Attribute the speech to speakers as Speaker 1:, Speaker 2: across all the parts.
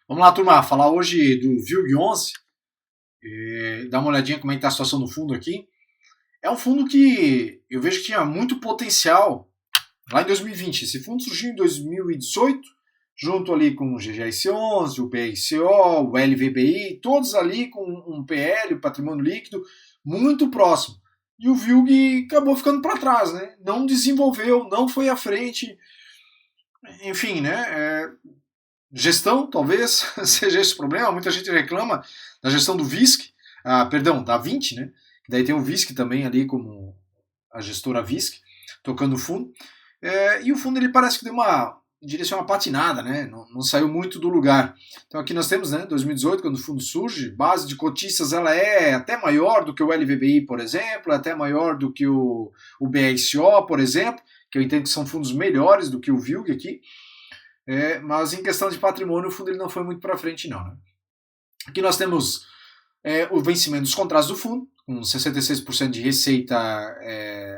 Speaker 1: Vamos lá, turma, falar hoje do VILG11, dar uma olhadinha como é que está a situação do fundo aqui. É um fundo que eu vejo que tinha muito potencial lá em 2020. Esse fundo surgiu em 2018, junto ali com o GGS11, o BRCO, o LVBI, todos ali com um PL, o patrimônio líquido, muito próximo. E o VILG acabou ficando para trás, né? Não desenvolveu, não foi à frente. Enfim, né? Gestão, talvez, seja esse o problema. Muita gente reclama da gestão do VISC, perdão, da 20, né? Daí tem o VISC também ali como a gestora VISC, tocando o fundo. E o fundo ele parece que deu uma direção, uma patinada, né? Não saiu muito do lugar. Então aqui nós temos, né, 2018, quando o fundo surge, base de cotistas ela é até maior do que o LVBI, por exemplo, até maior do que o BRCO, por exemplo, que eu entendo que são fundos melhores do que o VILG aqui. Mas em questão de patrimônio, o fundo ele não foi muito para frente, não. Né? Aqui nós temos o vencimento dos contratos do fundo, com 66% de receita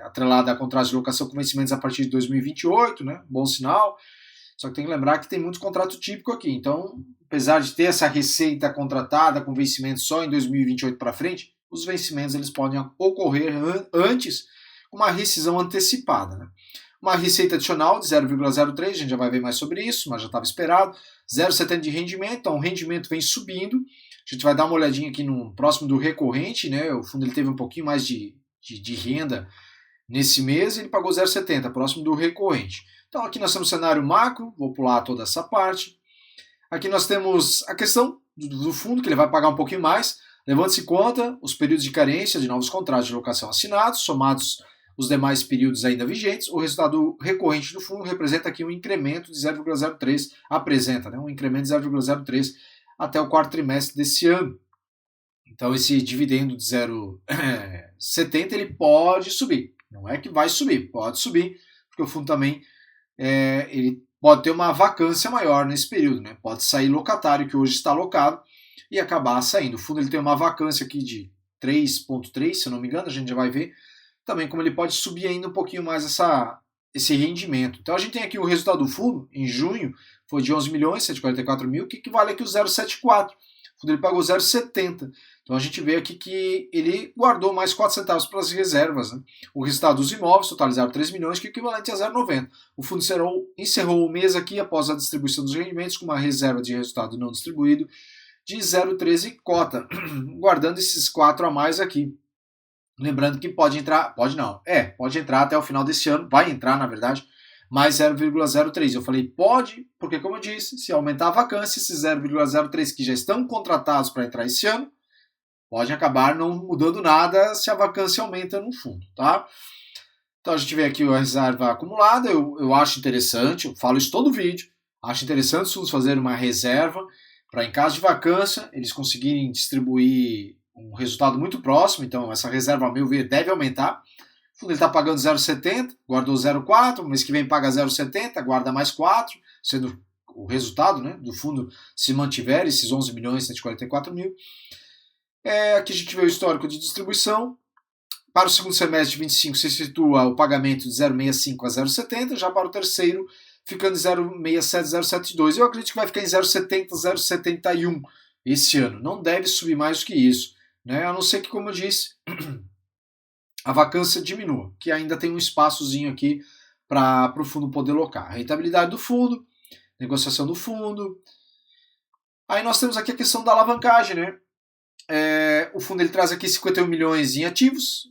Speaker 1: atrelada a contratos de locação com vencimentos a partir de 2028, né? Bom sinal. Só que tem que lembrar que tem muitos contratos típicos aqui. Então, apesar de ter essa receita contratada com vencimento só em 2028 para frente, os vencimentos eles podem ocorrer antes com uma rescisão antecipada. Né? Uma receita adicional de 0,03, a gente já vai ver mais sobre isso, mas já estava esperado. 0,70 de rendimento, então o rendimento vem subindo. A gente vai dar uma olhadinha aqui no próximo do recorrente, né? O fundo ele teve um pouquinho mais de renda nesse mês e ele pagou 0,70, próximo do recorrente. Então aqui nós temos o cenário macro, vou pular toda essa parte. Aqui nós temos a questão do fundo, que ele vai pagar um pouquinho mais, levando-se em conta os períodos de carência de novos contratos de locação assinados, somados os demais períodos ainda vigentes. O resultado recorrente do fundo representa aqui um incremento de 0,03, apresenta, né, um incremento de 0,03 até o quarto trimestre desse ano. Então esse dividendo de 0,70 ele pode subir, não é que vai subir, pode subir, porque o fundo também ele pode ter uma vacância maior nesse período, né? Pode sair locatário que hoje está alocado e acabar saindo. O fundo ele tem uma vacância aqui de 3,3, se eu não me engano, a gente já vai ver também como ele pode subir ainda um pouquinho mais esse rendimento. Então a gente tem aqui o resultado do fundo em junho, foi de 11 milhões 144 mil, que equivale aqui o 0,74. O fundo ele pagou 0,70. Então a gente vê aqui que ele guardou mais 4 centavos para as reservas. Né? O resultado dos imóveis totalizaram 3 milhões, que é equivalente a 0,90. O fundo encerrou o mês aqui após a distribuição dos rendimentos com uma reserva de resultado não distribuído de 0,13 cota, guardando esses 4 a mais aqui. Lembrando que pode entrar, pode entrar até o final desse ano, vai entrar na verdade, mais 0,03. Eu falei pode, porque como eu disse, se aumentar a vacância, esses 0,03 que já estão contratados para entrar esse ano, pode acabar não mudando nada se a vacância aumenta no fundo, tá? Então a gente vê aqui a reserva acumulada, eu acho interessante, eu falo isso todo vídeo, acho interessante os fundos fazerem uma reserva para em caso de vacância eles conseguirem distribuir um resultado muito próximo, então essa reserva, a meu ver, deve aumentar. O fundo está pagando 0,70, guardou 0,4, mês que vem paga 0,70, guarda mais 4, sendo o resultado, né, do fundo se mantiver esses 11 milhões 144 mil. Aqui a gente vê o histórico de distribuição. Para o segundo semestre de 25 se situa o pagamento de 0,65 a 0,70, já para o terceiro ficando em 0,67, 0,72. Eu acredito que vai ficar em 0,70, 0,71 esse ano. Não deve subir mais do que isso. Né? A não ser que, como eu disse, a vacância diminua, que ainda tem um espaçozinho aqui para o fundo poder locar. A rentabilidade do fundo, negociação do fundo. Aí nós temos aqui a questão da alavancagem. Né? O fundo ele traz aqui 51 milhões em ativos,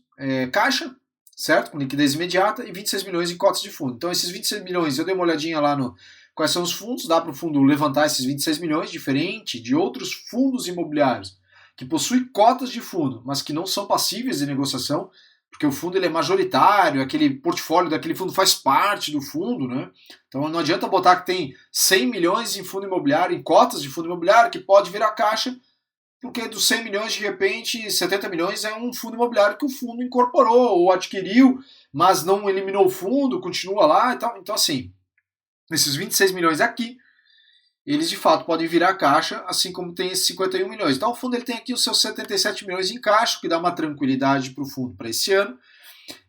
Speaker 1: caixa, certo? Com liquidez imediata, e 26 milhões em cotas de fundo. Então esses 26 milhões, eu dei uma olhadinha lá no quais são os fundos, dá para o fundo levantar esses 26 milhões, diferente de outros fundos imobiliários que possuem cotas de fundo, mas que não são passíveis de negociação, porque o fundo ele é majoritário, aquele portfólio daquele fundo faz parte do fundo, né? Então não adianta botar que tem 100 milhões em fundo imobiliário, em cotas de fundo imobiliário, que pode virar caixa, porque dos 100 milhões, de repente, 70 milhões é um fundo imobiliário que o fundo incorporou ou adquiriu, mas não eliminou o fundo, continua lá e tal. Então, assim, esses 26 milhões aqui, eles de fato podem virar caixa, assim como tem esses 51 milhões. Então o fundo ele tem aqui os seus 77 milhões em caixa, o que dá uma tranquilidade para o fundo para esse ano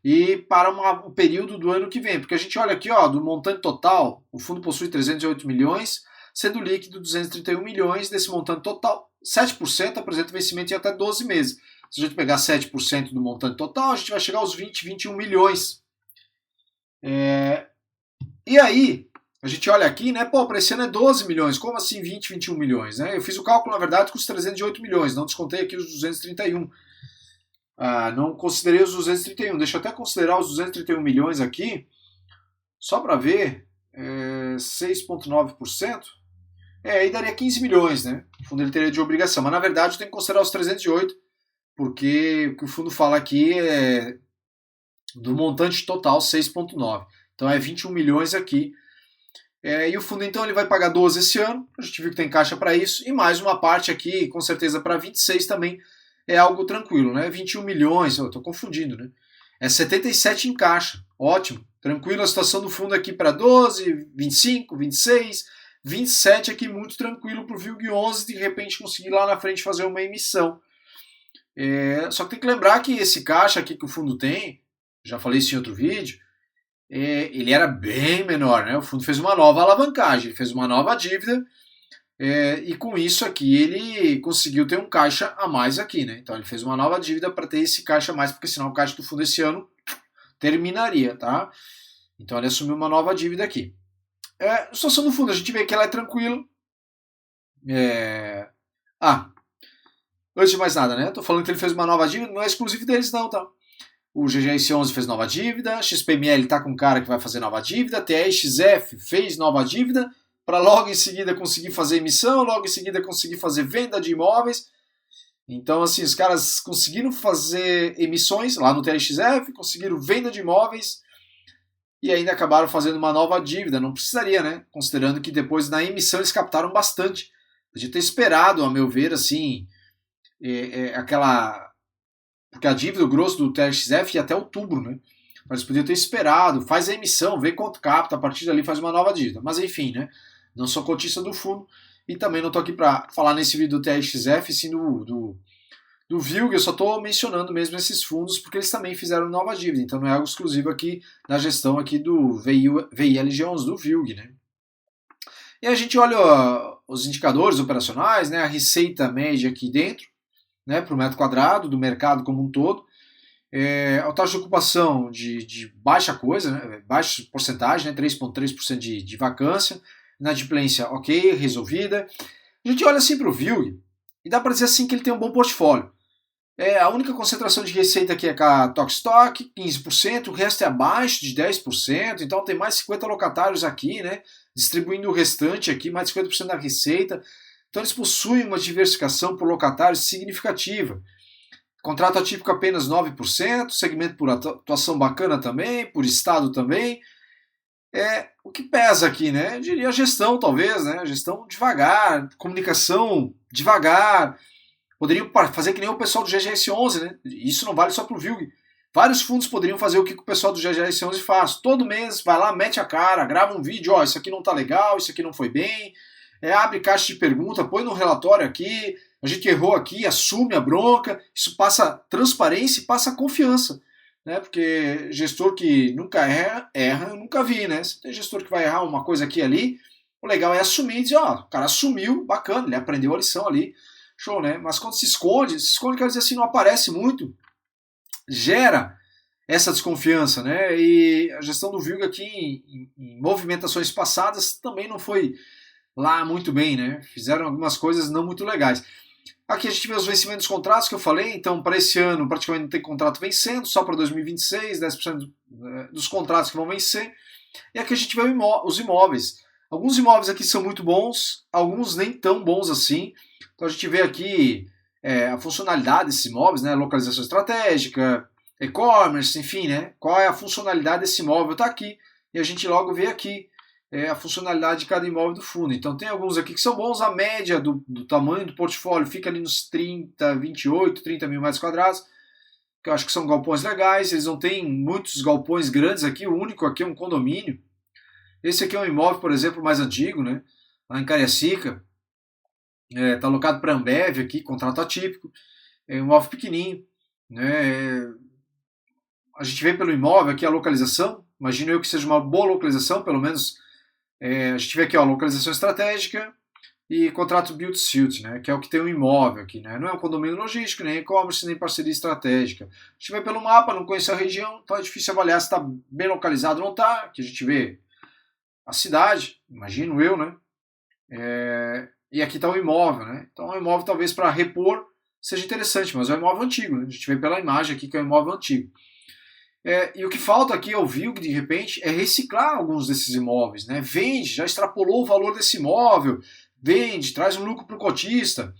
Speaker 1: e para um período do ano que vem. Porque a gente olha aqui, ó, do montante total, o fundo possui 308 milhões, sendo líquido 231 milhões desse montante total. 7% apresenta vencimento em até 12 meses. Se a gente pegar 7% do montante total, a gente vai chegar aos 20, 21 milhões. E aí, a gente olha aqui, né? Pô, para esse ano é 12 milhões. Como assim 20, 21 milhões? Né? Eu fiz o cálculo, na verdade, com os 308 milhões. Não descontei aqui os 231. Não considerei os 231. Deixa eu até considerar os 231 milhões aqui. Só para ver. 6,9%. Aí daria 15 milhões, né? O fundo ele teria de obrigação. Mas, na verdade, eu tenho que considerar os 308. Porque o que o fundo fala aqui é do montante total 6,9. Então é 21 milhões aqui. E o fundo então ele vai pagar 12 esse ano, a gente viu que tem caixa para isso, e mais uma parte aqui, com certeza para 26 também é algo tranquilo, né? 21 milhões, eu estou confundindo, né? 77 em caixa, ótimo, tranquilo a situação do fundo aqui para 12, 25, 26, 27 aqui muito tranquilo para o VILG11 de repente conseguir lá na frente fazer uma emissão. Só que tem que lembrar que esse caixa aqui que o fundo tem, já falei isso em outro vídeo, ele era bem menor, né? O fundo fez uma nova alavancagem, ele fez uma nova dívida e com isso aqui ele conseguiu ter um caixa a mais aqui, né? Então ele fez uma nova dívida para ter esse caixa a mais, porque senão o caixa do fundo esse ano terminaria, tá? Então ele assumiu uma nova dívida aqui. A situação do fundo, a gente vê que ela é tranquila. Antes de mais nada, né? Tô falando que ele fez uma nova dívida, não é exclusivo deles não, tá? O GGS11 fez nova dívida, XPML está com um cara que vai fazer nova dívida, TRXF fez nova dívida, para logo em seguida conseguir fazer emissão, logo em seguida conseguir fazer venda de imóveis. Então, assim, os caras conseguiram fazer emissões lá no TRXF, conseguiram venda de imóveis e ainda acabaram fazendo uma nova dívida. Não precisaria, né? Considerando que depois na emissão eles captaram bastante. Podia ter esperado, a meu ver, assim, aquela... Porque a dívida, o grosso do TRXF ia até outubro, né? Mas podia ter esperado, faz a emissão, vê quanto capta, a partir dali faz uma nova dívida. Mas enfim, né? Não sou cotista do fundo e também não estou aqui para falar nesse vídeo do TRXF, sim do VILG, eu só estou mencionando mesmo esses fundos porque eles também fizeram nova dívida, então não é algo exclusivo aqui na gestão aqui do VILG11, do VILG, né? E a gente olha os indicadores operacionais, né? A receita média aqui dentro, né, para o metro quadrado do mercado como um todo. A taxa de ocupação de baixa coisa, né, baixa porcentagem, né, 3,3% de vacância, inadimplência ok, resolvida. A gente olha assim para o VILG e dá para dizer assim que ele tem um bom portfólio. A única concentração de receita aqui é com a Tokstok, 15%, o resto é abaixo de 10%, então tem mais 50 locatários aqui, né, distribuindo o restante aqui, mais de 50% da receita. Então eles possuem uma diversificação por locatários significativa. Contrato atípico apenas 9%, segmento por atuação bacana também, por estado também. O que pesa aqui, né? Eu diria a gestão, talvez, né? A gestão devagar, comunicação devagar. Poderiam fazer que nem o pessoal do GGS11, né? Isso não vale só para o VILG. Vários fundos poderiam fazer o que o pessoal do GGS11 faz. Todo mês vai lá, mete a cara, grava um vídeo, isso aqui não tá legal, isso aqui não foi bem. Abre caixa de pergunta, põe no relatório aqui, a gente errou aqui, assume a bronca, isso passa transparência e passa confiança, né? Porque gestor que nunca erra, eu nunca vi, né? Se tem gestor que vai errar uma coisa aqui e ali, o legal é assumir e dizer, o cara assumiu, bacana, ele aprendeu a lição ali, show, né? Mas quando se esconde quer dizer assim, não aparece muito, gera essa desconfiança, né? E a gestão do VILG aqui em movimentações passadas também não foi lá muito bem, né? Fizeram algumas coisas não muito legais. Aqui a gente vê os vencimentos dos contratos que eu falei, então para esse ano praticamente não tem contrato vencendo, só para 2026, 10% dos contratos que vão vencer. E aqui a gente vê os imóveis. Alguns imóveis aqui são muito bons, alguns nem tão bons assim. Então a gente vê aqui a funcionalidade desses imóveis, né? Localização estratégica, e-commerce, enfim, né? Qual é a funcionalidade desse imóvel? Está aqui. E a gente logo vê aqui a funcionalidade de cada imóvel do fundo. Então tem alguns aqui que são bons, a média do tamanho do portfólio fica ali nos 30, 28, 30 mil metros quadrados, que eu acho que são galpões legais, eles não têm muitos galpões grandes aqui, o único aqui é um condomínio. Esse aqui é um imóvel, por exemplo, mais antigo, né? Lá em Cariacica, está alocado para Ambev aqui, contrato atípico, é um imóvel pequenininho, né? A gente vê pelo imóvel aqui a localização, imagino eu que seja uma boa localização, pelo menos A gente vê aqui, ó, localização estratégica e contrato build-to-suit, né, que é o que tem um imóvel aqui, né, não é um condomínio logístico, nem e-commerce, nem parceria estratégica. A gente vê pelo mapa, não conhece a região, então é difícil avaliar se está bem localizado ou não está, que a gente vê a cidade, imagino eu, né, e aqui está o imóvel, né, então o imóvel talvez para repor seja interessante, mas é um imóvel antigo, né, a gente vê pela imagem aqui que é um imóvel antigo. E o que falta aqui ao VILG, de repente, é reciclar alguns desses imóveis, né? Vende, já extrapolou o valor desse imóvel, vende, traz um lucro para o cotista.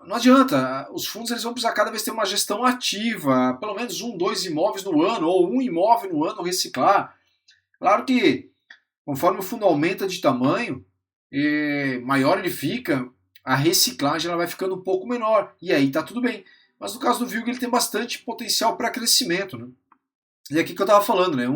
Speaker 1: Não adianta, os fundos eles vão precisar cada vez ter uma gestão ativa, pelo menos 1, 2 imóveis no ano, ou um imóvel no ano reciclar. Claro que, conforme o fundo aumenta de tamanho, maior ele fica, a reciclagem ela vai ficando um pouco menor, e aí está tudo bem. Mas no caso do VILG ele tem bastante potencial para crescimento, né? E aqui que eu estava falando, né?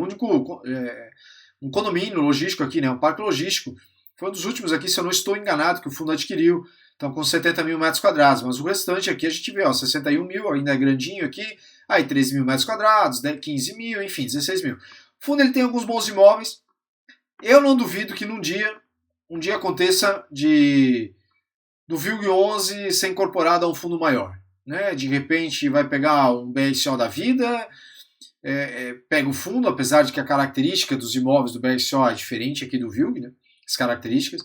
Speaker 1: Um condomínio logístico aqui, né? Um parque logístico. Foi um dos últimos aqui, se eu não estou enganado, que o fundo adquiriu. Então, com 70 mil metros quadrados. Mas o restante aqui a gente vê, ó, 61 mil, ainda é grandinho aqui. Aí 13 mil metros quadrados, 15 mil, enfim, 16 mil. O fundo ele tem alguns bons imóveis. Eu não duvido que um dia aconteça do VILG 11 ser incorporado a um fundo maior. Né? De repente vai pegar um BRCO da vida, pega o fundo, apesar de que a característica dos imóveis do BRCO é diferente aqui do VILG, né? As características,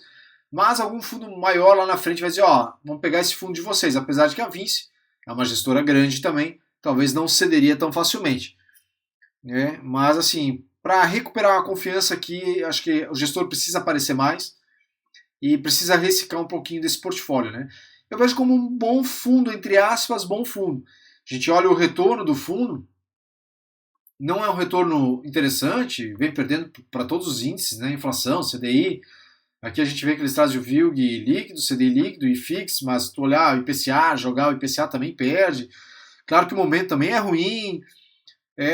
Speaker 1: mas algum fundo maior lá na frente vai dizer, ó, vamos pegar esse fundo de vocês, apesar de que a Vinci é uma gestora grande também, talvez não cederia tão facilmente. Né? Mas assim, para recuperar a confiança aqui, acho que o gestor precisa aparecer mais e precisa reciclar um pouquinho desse portfólio, né? Eu vejo como um bom fundo, entre aspas, bom fundo. A gente olha o retorno do fundo, não é um retorno interessante, vem perdendo para todos os índices, né? Inflação, CDI. Aqui a gente vê que eles trazem o VILG líquido, CDI líquido e FIX, mas tu olhar o IPCA, jogar o IPCA também perde. Claro que o momento também é ruim.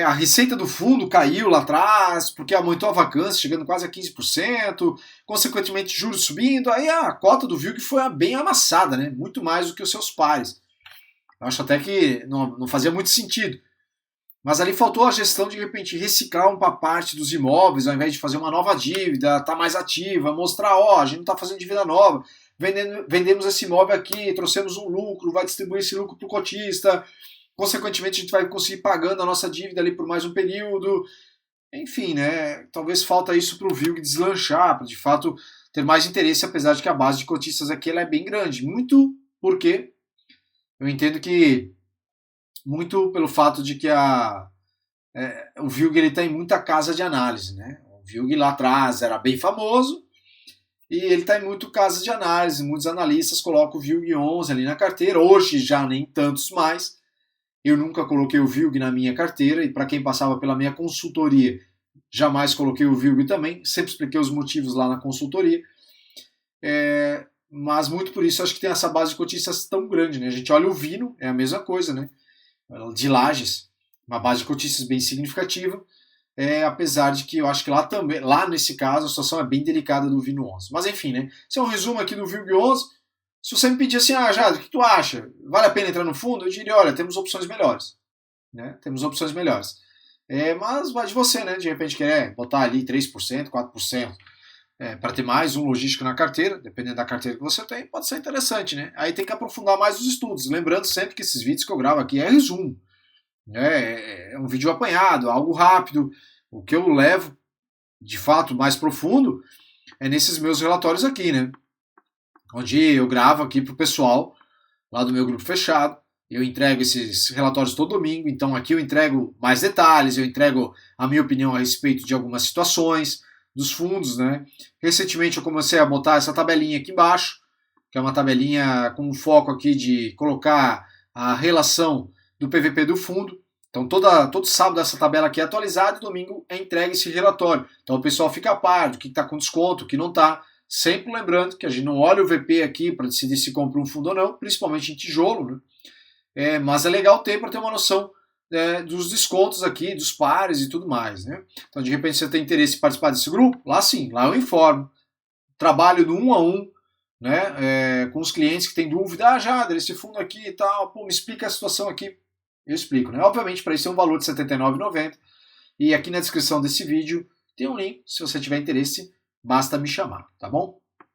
Speaker 1: A receita do fundo caiu lá atrás, porque aumentou a vacância, chegando quase a 15%, consequentemente juros subindo, aí a cota do VILG foi bem amassada, né? Muito mais do que os seus pares. Eu acho até que não fazia muito sentido. Mas ali faltou a gestão de repente reciclar uma parte dos imóveis, ao invés de fazer uma nova dívida, estar mais ativa, mostrar, ó, a gente não está fazendo dívida nova, vendemos esse imóvel aqui, trouxemos um lucro, vai distribuir esse lucro para o cotista, consequentemente a gente vai conseguir pagando a nossa dívida ali por mais um período. Enfim, né? Talvez falta isso para o VILG deslanchar, para de fato ter mais interesse, apesar de que a base de cotistas aqui ela é bem grande. Muito porque eu entendo que muito pelo fato de que o VILG ele tem muita casa de análise, né? O VILG lá atrás era bem famoso e ele está em muito casa de análise, muitos analistas colocam o VILG 11 ali na carteira, hoje já nem tantos mais. Eu nunca coloquei o VILG na minha carteira e para quem passava pela minha consultoria, jamais coloquei o VILG também, sempre expliquei os motivos lá na consultoria. Mas muito por isso acho que tem essa base de cotistas tão grande, né? A gente olha o Vino, é a mesma coisa, né? De Lages, uma base de cotistas bem significativa, apesar de que eu acho que lá nesse caso a situação é bem delicada do Vino 11. Mas enfim, né? Esse é um resumo aqui do VILG 11. Se você me pedir assim, Jado, o que tu acha? Vale a pena entrar no fundo? Eu diria, olha, temos opções melhores. Né? Temos opções melhores. Mas vai de você, né? De repente querer botar ali 3%, 4%, para ter mais um logístico na carteira, dependendo da carteira que você tem, pode ser interessante, né? Aí tem que aprofundar mais os estudos. Lembrando sempre que esses vídeos que eu gravo aqui é resumo. É um vídeo apanhado, algo rápido. O que eu levo, de fato, mais profundo é nesses meus relatórios aqui, né? Onde eu gravo aqui para o pessoal lá do meu grupo fechado. Eu entrego esses relatórios todo domingo, então aqui eu entrego mais detalhes, eu entrego a minha opinião a respeito de algumas situações dos fundos, né? Recentemente eu comecei a botar essa tabelinha aqui embaixo, que é uma tabelinha com um foco aqui de colocar a relação do PVP do fundo. Então todo sábado essa tabela aqui é atualizada e domingo é entregue esse relatório. Então o pessoal fica a par do que está com desconto, o que não está. Sempre lembrando que a gente não olha o VP aqui para decidir se compra um fundo ou não, principalmente em tijolo, né? Mas é legal ter para ter uma noção dos descontos aqui, dos pares e tudo mais, né? Então, de repente, você tem interesse em participar desse grupo? Lá sim, lá eu informo. Trabalho no 1 a 1, né? Com os clientes que têm dúvida. Jader, esse fundo aqui e tal, pô, me explica a situação aqui. Eu explico, né? Obviamente, para isso tem um valor de R$ 79,90. E aqui na descrição desse vídeo tem um link, se você tiver interesse, basta me chamar, tá bom?